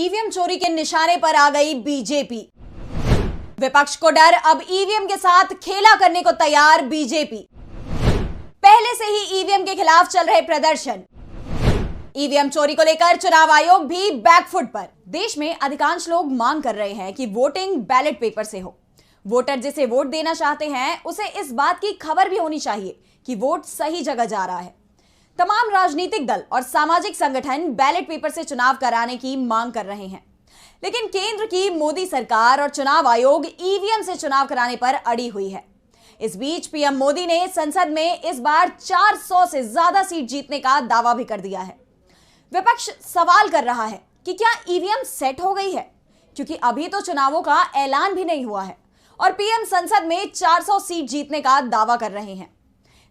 EVM चोरी के निशाने पर आ गई बीजेपी। विपक्ष को डर, अब ईवीएम के साथ खेला करने को तैयार बीजेपी। पहले से ही ईवीएम के खिलाफ चल रहे प्रदर्शन। ईवीएम चोरी को लेकर चुनाव आयोग भी बैकफुट पर। देश में अधिकांश लोग मांग कर रहे हैं कि वोटिंग बैलेट पेपर से हो। वोटर जिसे वोट देना चाहते हैं उसे इस बात की खबर भी होनी चाहिए कि वोट सही जगह जा रहा है। तमाम राजनीतिक दल और सामाजिक संगठन बैलेट पेपर से चुनाव कराने की मांग कर रहे हैं, लेकिन केंद्र की मोदी सरकार और चुनाव आयोग ईवीएम से चुनाव कराने पर अड़ी हुई है। इस बीच पीएम मोदी ने संसद में इस बार 400 से ज्यादा सीट जीतने का दावा भी कर दिया है। विपक्ष सवाल कर रहा है कि क्या ईवीएम सेट हो गई है, क्योंकि अभी तो चुनावों का ऐलान भी नहीं हुआ है और पीएम संसद में 400 सीट जीतने का दावा कर रहे हैं।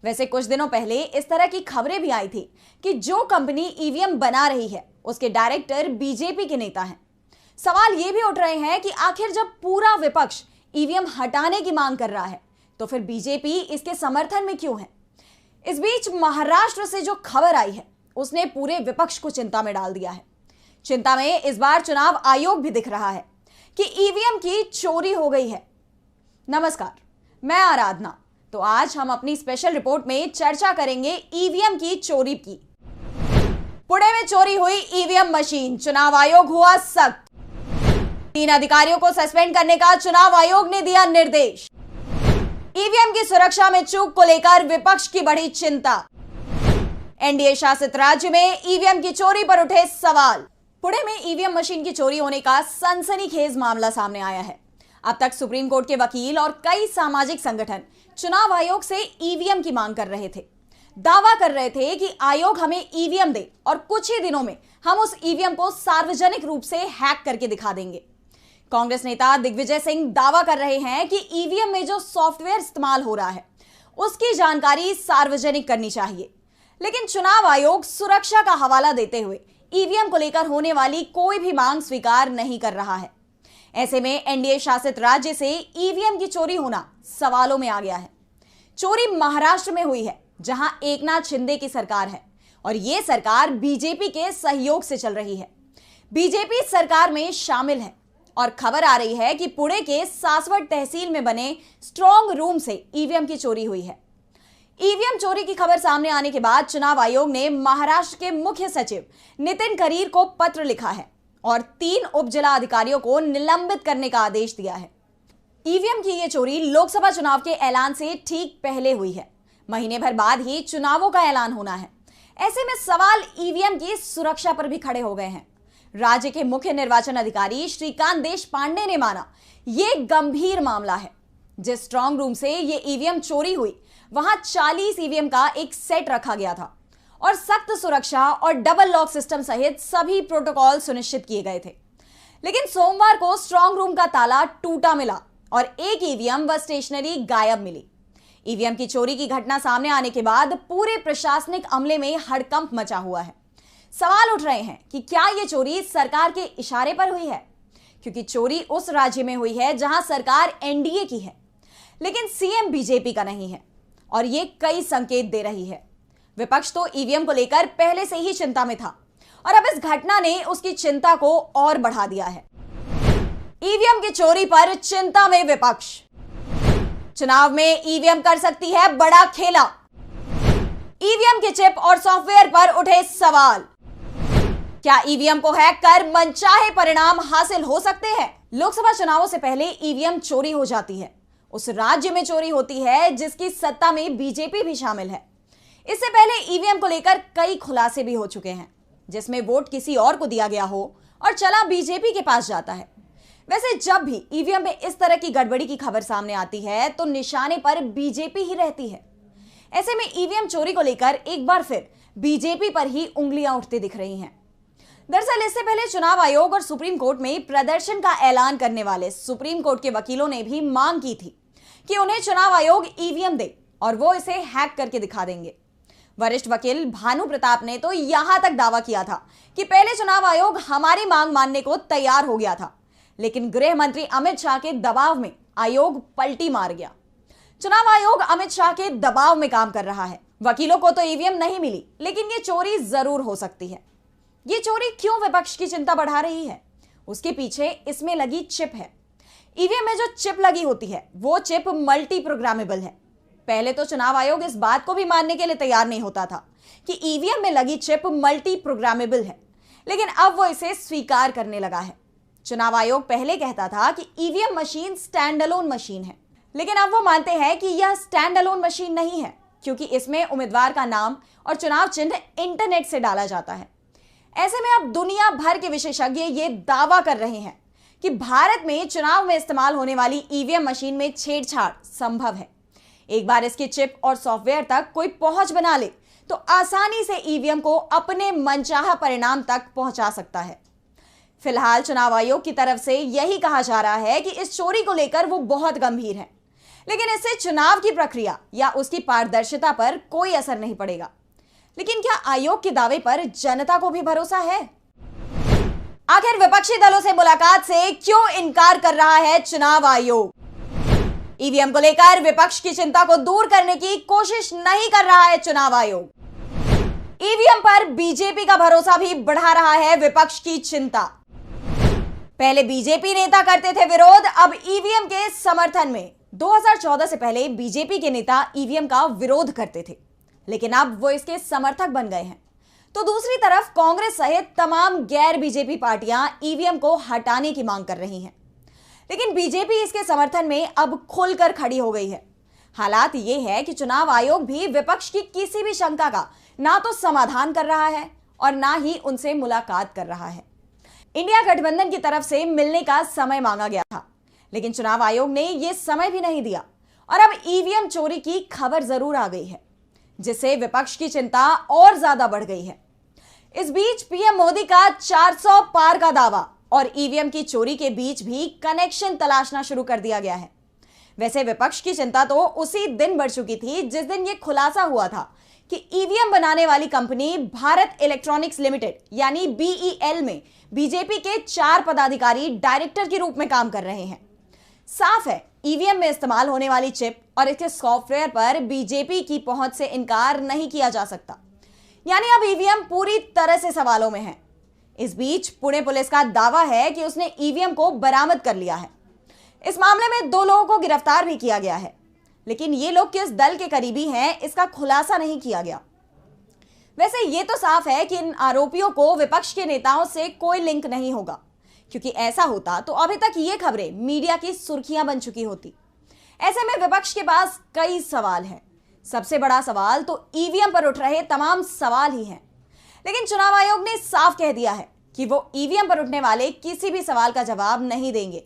वैसे कुछ दिनों पहले इस तरह की खबरें भी आई थी कि जो कंपनी ईवीएम बना रही है उसके डायरेक्टर बीजेपी के नेता हैं। सवाल ये भी उठ रहे हैं कि आखिर जब पूरा विपक्ष ईवीएम हटाने की मांग कर रहा है तो फिर बीजेपी इसके समर्थन में क्यों है। इस बीच महाराष्ट्र से जो खबर आई है उसने पूरे विपक्ष को चिंता में डाल दिया है। चिंता में इस बार चुनाव आयोग भी दिख रहा है कि ईवीएम की चोरी हो गई है। नमस्कार, मैं आराधना। तो आज हम अपनी स्पेशल रिपोर्ट में चर्चा करेंगे ईवीएम की चोरी की। पुणे में चोरी हुई ईवीएम मशीन, चुनाव आयोग हुआ सख्त। 3 अधिकारियों को सस्पेंड करने का चुनाव आयोग ने दिया निर्देश। ईवीएम की सुरक्षा में चूक को लेकर विपक्ष की बढ़ी चिंता। एनडीए शासित राज्य में ईवीएम की चोरी पर उठे सवाल। पुणे में ईवीएम मशीन की चोरी होने का सनसनीखेज मामला सामने आया है। अब तक सुप्रीम कोर्ट के वकील और कई सामाजिक संगठन चुनाव आयोग से ईवीएम की मांग कर रहे थे। दावा कर रहे थे कि आयोग हमें ईवीएम दे और कुछ ही दिनों में हम उस ईवीएम को सार्वजनिक रूप से हैक करके दिखा देंगे। कांग्रेस नेता दिग्विजय सिंह दावा कर रहे हैं कि ईवीएम में जो सॉफ्टवेयर इस्तेमाल हो रहा है उसकी जानकारी सार्वजनिक करनी चाहिए, लेकिन चुनाव आयोग सुरक्षा का हवाला देते हुए ईवीएम को लेकर होने वाली कोई भी मांग स्वीकार नहीं कर रहा है। ऐसे में एनडीए शासित राज्य से ईवीएम की चोरी होना सवालों में आ गया है। चोरी महाराष्ट्र में हुई है, जहां एकनाथ शिंदे की सरकार है और यह सरकार बीजेपी के सहयोग से चल रही है। बीजेपी सरकार में शामिल है और खबर आ रही है कि पुणे के सासवट तहसील में बने स्ट्रांग रूम से ईवीएम की चोरी हुई है। ईवीएम चोरी की खबर सामने आने के बाद चुनाव आयोग ने महाराष्ट्र के मुख्य सचिव नितिन करीर को पत्र लिखा है और 3 उपजिला अधिकारियों को निलंबित करने का आदेश दिया है। ईवीएम की यह चोरी लोकसभा चुनाव के ऐलान से ठीक पहले हुई है। महीने भर बाद ही चुनावों का ऐलान होना है। ऐसे में सवाल ईवीएम की सुरक्षा पर भी खड़े हो गए हैं। राज्य के मुख्य निर्वाचन अधिकारी श्रीकांत देशपांडे ने माना यह गंभीर मामला है। जिस स्ट्रांग रूम से यह ईवीएम चोरी हुई वहां 40 ईवीएम का एक सेट रखा गया था और सख्त सुरक्षा और डबल लॉक सिस्टम सहित सभी प्रोटोकॉल सुनिश्चित किए गए थे। लेकिन सोमवार को स्ट्रांग रूम का ताला टूटा मिला और एक ईवीएम व स्टेशनरी गायब मिली। ईवीएम की चोरी की घटना सामने आने के बाद पूरे प्रशासनिक अमले में हड़कंप मचा हुआ है। सवाल उठ रहे हैं कि क्या यह चोरी सरकार के इशारे पर हुई है, क्योंकि चोरी उस राज्य में हुई है जहां सरकार एनडीए की है, लेकिन सीएम बीजेपी का नहीं है और यह कई संकेत दे रही है। विपक्ष तो ईवीएम को लेकर पहले से ही चिंता में था और अब इस घटना ने उसकी चिंता को और बढ़ा दिया है। ईवीएम की चोरी पर चिंता में विपक्ष। चुनाव में ईवीएम कर सकती है बड़ा खेला। ईवीएम के चिप और सॉफ्टवेयर पर उठे सवाल। क्या ईवीएम को हैक कर मनचाहे परिणाम हासिल हो सकते हैं? लोकसभा चुनावों से पहले ईवीएम चोरी हो जाती है। उस राज्य में चोरी होती है जिसकी सत्ता में बीजेपी भी शामिल है। इससे पहले ईवीएम को लेकर कई खुलासे भी हो चुके हैं, जिसमें वोट किसी और को दिया गया हो और चला बीजेपी के पास जाता है। वैसे जब भी ईवीएम में इस तरह की गड़बड़ी की खबर सामने आती है तो निशाने पर बीजेपी ही रहती है। ऐसे में ईवीएम चोरी को लेकर एक बार फिर बीजेपी पर ही उंगलियां उठती दिख रही हैं। दरअसल इससे पहले चुनाव आयोग और सुप्रीम कोर्ट में प्रदर्शन का ऐलान करने वाले सुप्रीम कोर्ट के वकीलों ने भी मांग की थी कि उन्हें चुनाव आयोग ईवीएम दे और वो इसे हैक करके दिखा देंगे। वरिष्ठ वकील भानु प्रताप ने तो यहां तक दावा किया था कि पहले चुनाव आयोग हमारी मांग मानने को तैयार हो गया था, लेकिन गृह मंत्री अमित शाह के दबाव में आयोग पलटी मार गया। चुनाव आयोग अमित शाह के दबाव में काम कर रहा है। वकीलों को तो ईवीएम नहीं मिली, लेकिन ये चोरी जरूर हो सकती है। ये चोरी क्यों विपक्ष की चिंता बढ़ा रही है? उसके पीछे इसमें लगी चिप है। ईवीएम में जो चिप लगी होती है वो चिप मल्टी प्रोग्रामेबल है। पहले तो चुनाव आयोग इस बात को भी मानने के लिए तैयार नहीं होता था कि ईवीएम में लगी चिप मल्टी प्रोग्रामेबल है, लेकिन अब वो इसे स्वीकार करने लगा है। चुनाव आयोग पहले कहता था कि EVM machine stand alone machine है, लेकिन अब वो मानते हैं कि यह स्टैंड अलोन मशीन नहीं है, क्योंकि इसमें उम्मीदवार का नाम और चुनाव चिन्ह इंटरनेट से डाला जाता है। ऐसे में अब दुनिया भर के विशेषज्ञ ये दावा कर रहे हैं कि भारत में चुनाव में इस्तेमाल होने वाली ईवीएम मशीन में छेड़छाड़ संभव है। एक बार इसके चिप और सॉफ्टवेयर तक कोई पहुंच बना ले तो आसानी से ईवीएम को अपने मनचाहा परिणाम तक पहुंचा सकता है। फिलहाल चुनाव आयोग की तरफ से यही कहा जा रहा है कि इस चोरी को लेकर वो बहुत गंभीर है, लेकिन इससे चुनाव की प्रक्रिया या उसकी पारदर्शिता पर कोई असर नहीं पड़ेगा। लेकिन क्या आयोग के दावे पर जनता को भी भरोसा है? आखिर विपक्षी दलों से मुलाकात से क्यों इनकार कर रहा है चुनाव आयोग? ईवीएम को लेकर विपक्ष की चिंता को दूर करने की कोशिश नहीं कर रहा है चुनाव आयोग। ईवीएम पर बीजेपी का भरोसा भी बढ़ा रहा है विपक्ष की चिंता। पहले बीजेपी नेता करते थे विरोध, अब ईवीएम के समर्थन में। 2014 से पहले बीजेपी के नेता ईवीएम का विरोध करते थे, लेकिन अब वो इसके समर्थक बन गए हैं। तो दूसरी तरफ कांग्रेस सहित तमाम गैर बीजेपी पार्टियां ईवीएम को हटाने की मांग कर रही हैं, लेकिन बीजेपी इसके समर्थन में अब खुलकर खड़ी हो गई है। हालात ये है कि चुनाव आयोग भी विपक्ष की किसी भी शंका का ना तो समाधान कर रहा है और ना ही उनसे मुलाकात कर रहा है। इंडिया गठबंधन की तरफ से मिलने का समय मांगा गया था, लेकिन चुनाव आयोग ने यह समय भी नहीं दिया और अब ईवीएम चोरी की खबर जरूर आ गई है, जिससे विपक्ष की चिंता और ज्यादा बढ़ गई है। इस बीच पीएम मोदी का 400 पार का दावा और ईवीएम की चोरी के बीच भी कनेक्शन तलाशना शुरू कर दिया गया है। वैसे विपक्ष की चिंता तो उसी दिन बढ़ चुकी थी जिस दिन यह खुलासा हुआ था कि ईवीएम बनाने वाली कंपनी भारत इलेक्ट्रॉनिक्स लिमिटेड यानी बीईएल में बीजेपी के 4 पदाधिकारी डायरेक्टर के रूप में काम कर रहे हैं। साफ है, ईवीएम में इस्तेमाल होने वाली चिप और इसके सॉफ्टवेयर पर बीजेपी की पहुंच से इनकार नहीं किया जा सकता, यानी अब ईवीएम पूरी तरह से सवालों में है। इस बीच पुणे पुलिस का दावा है कि उसने ईवीएम को बरामद कर लिया है। इस मामले में 2 लोगों को गिरफ्तार भी किया गया है, लेकिन ये लोग किस दल के करीबी हैं इसका खुलासा नहीं किया गया। वैसे ये तो साफ है कि इन आरोपियों को विपक्ष के नेताओं से कोई लिंक नहीं होगा, क्योंकि ऐसा होता तो अभी तक ये खबरें मीडिया की सुर्खियां बन चुकी होती। ऐसे में विपक्ष के पास कई सवाल हैं। सबसे बड़ा सवाल तो ईवीएम पर उठ रहे तमाम सवाल ही हैं, लेकिन चुनाव आयोग ने साफ कह दिया है कि वो ईवीएम पर उठने वाले किसी भी सवाल का जवाब नहीं देंगे।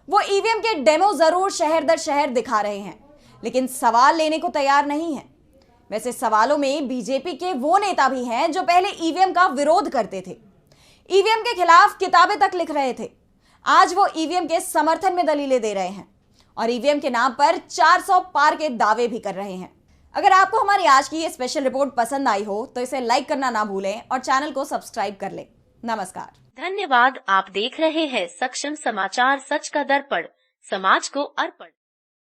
वो ईवीएम के डेमो जरूर शहर दर शहर दिखा रहे हैं, लेकिन सवाल लेने को तैयार नहीं है। वैसे सवालों में बीजेपी के वो नेता भी हैं जो पहले ईवीएम का विरोध करते थे, ईवीएम के खिलाफ किताबें तक लिख रहे थे। आज वो ईवीएम के समर्थन में दलीलें दे रहे हैं और ईवीएम के नाम पर 400 पार के दावे भी कर रहे हैं। अगर आपको हमारी आज की ये स्पेशल रिपोर्ट पसंद आई हो तो इसे लाइक करना ना भूलें और चैनल को सब्सक्राइब कर लें। नमस्कार। धन्यवाद। आप देख रहे हैं सक्षम समाचार, सच का दर्पण, समाज को अर्पण।